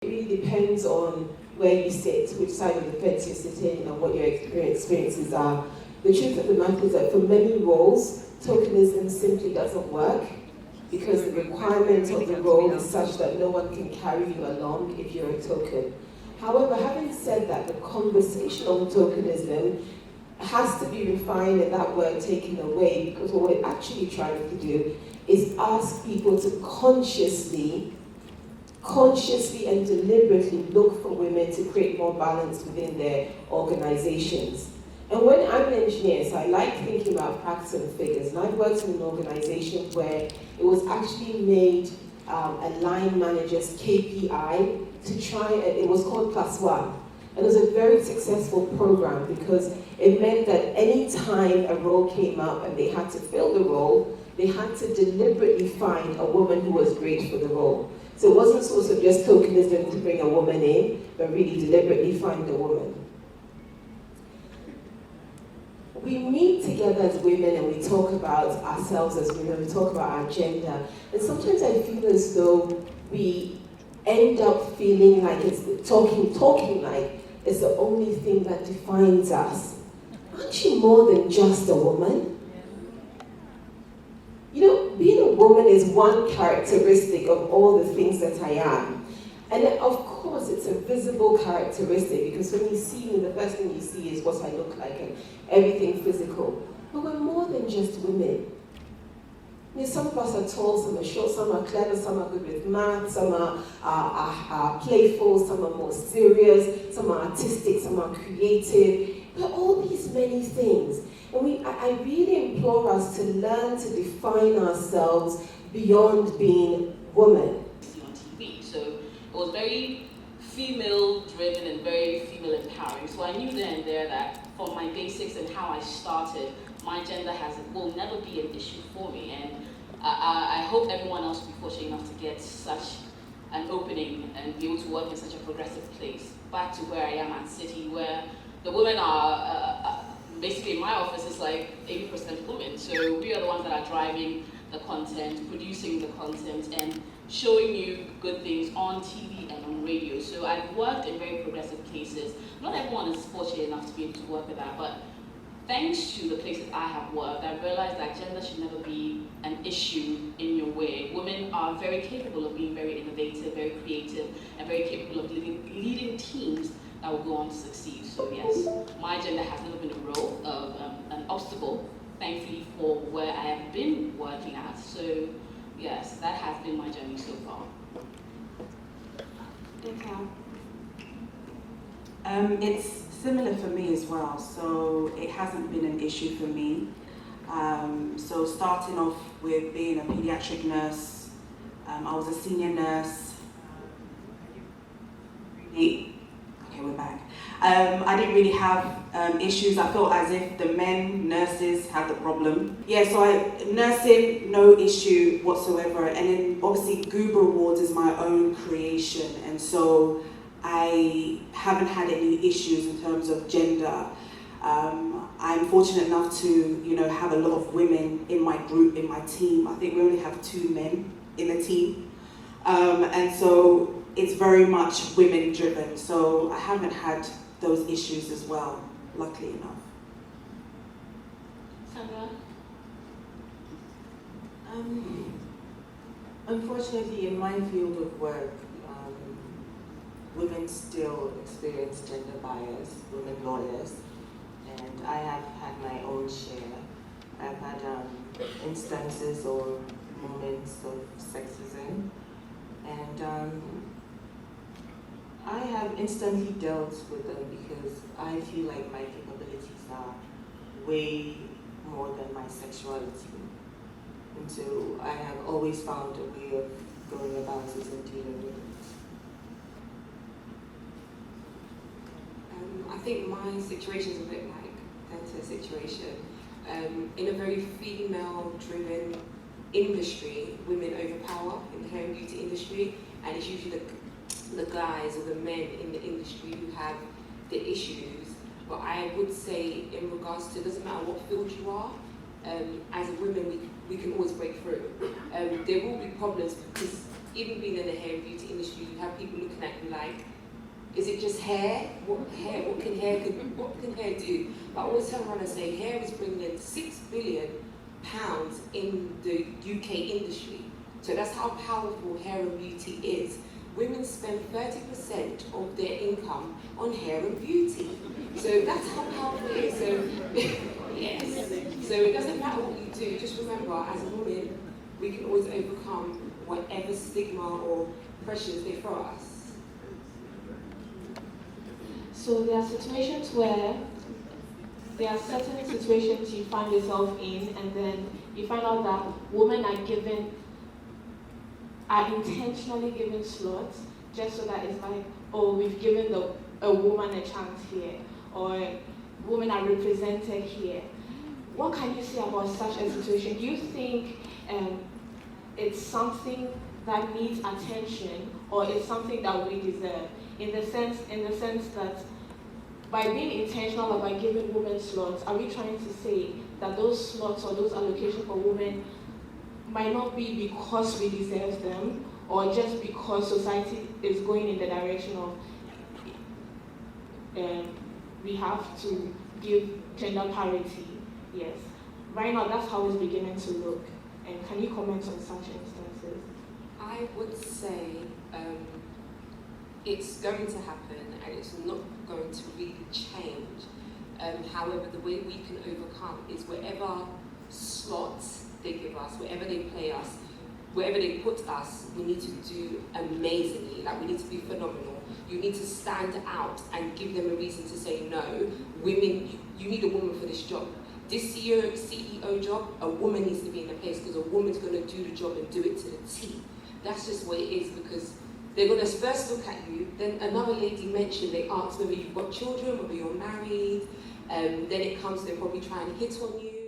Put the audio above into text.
It really depends on where you sit, which side of the fence you're sitting, and what your experiences are. The truth of the matter is that for many roles, tokenism simply doesn't work because the requirement of the role is such that no one can carry you along if you're a token. However, having said that, the conversation on tokenism has to be refined and that word taken away, because what we're actually trying to do is ask people to consciously and deliberately look for women to create more balance within their organizations. And when I'm an engineer, so I like thinking about facts and figures, and I've worked in an organization where it was actually made a line manager's KPI to try, it was called +1. And it was a very successful program because it meant that any time a role came up and they had to fill the role, they had to deliberately find a woman who was great for the role. So it wasn't sort of just tokenism to bring a woman in, but really deliberately find a woman. We meet together as women and we talk about ourselves as women, we talk about our gender, and sometimes I feel as though we end up feeling like it's talking like it's the only thing that defines us. Aren't you more than just a woman? You know, being a woman is one characteristic of all the things that I am. And of course, it's a visible characteristic because when you see me, the first thing you see is what I look like and everything physical. But we're more than just women. You know, some of us are tall, some are short, some are clever, some are good with math, some are playful, some are more serious, some are artistic, some are creative. But all these many things. And I really implore us to learn to define ourselves beyond being woman. On TV, so it was very female-driven and very female-empowering. So I knew then and there that from my basics and how I started, my gender will never be an issue for me. And I hope everyone else will be fortunate enough to get such an opening and be able to work in such a progressive place. Back to where I am at City, where the women are, basically in my office is like 80% women. So we are the ones that are driving the content, producing the content, and showing you good things on TV and on radio. So I've worked in very progressive places. Not everyone is fortunate enough to be able to work with that, but thanks to the places I have worked, I realized that gender should never be an issue in your way. Women are very capable of being very innovative, very creative, and very capable of leading teams that will go on to succeed. So yes, my gender has never been a role of an obstacle, thankfully, for where I have been working at. So yes, that has been my journey so far. Dentaa. It's similar for me as well, so it hasn't been an issue for me. So starting off with being a pediatric nurse, I was a senior nurse. Okay, we're back. I didn't really have issues. I felt as if the men nurses had the problem. Yeah, so nursing, no issue whatsoever. And then obviously Goober Awards is my own creation, and so I haven't had any issues in terms of gender. I'm fortunate enough to, have a lot of women in my group, in my team. I think we only have 2 men in the team. And so it's very much women driven. So I haven't had those issues as well, luckily enough. Sandra? Unfortunately, in my field of work, women still experience gender bias, women lawyers, and I have had my own share. I've had instances or moments of sexism, and I have instantly dealt with them because I feel like my capabilities are way more than my sexuality. And so I have always found a way of going about it and dealing with it. I think my situation is a bit like Denta's situation. In a very female-driven industry, women overpower in the hair and beauty industry, and it's usually the guys or the men in the industry who have the issues. But I would say, in regards to, it doesn't matter what field you are, as a woman, we can always break through. There will be problems because even being in the hair and beauty industry, you have people looking at you like, is it just hair? What can hair do? But I always turn around and say, hair is bringing in £6 billion in the UK industry. So that's how powerful hair and beauty is. Women spend 30% of their income on hair and beauty. So that's how powerful it is. So, yes. So it doesn't matter what you do, just remember, as a woman, we can always overcome whatever stigma or pressures they throw at us. So there are situations where there are certain situations you find yourself in, and then you find out that women are intentionally given slots just so that it's like, oh, we've given a woman a chance here, or women are represented here. What can you say about such a situation? Do you think it's something that needs attention, or it's something that we deserve? In the sense that by being intentional about giving women slots, are we trying to say that those slots or those allocations for women might not be because we deserve them, or just because society is going in the direction of we have to give gender parity? Yes. Right now, that's how it's beginning to look. And can you comment on such instances? I would say it's going to happen, and it's not going to really change. However, the way we can overcome is wherever slots they give us, wherever they play us, wherever they put us, we need to do amazingly. Like, we need to be phenomenal. You need to stand out and give them a reason to say no. Women, you need a woman for this job. This CEO job, a woman needs to be in the place, because a woman's going to do the job and do it to the T. That's just what it is, because they're going to first look at you, then another lady mentioned, they ask whether you've got children, whether you're married, then it comes, they're probably trying to hit on you.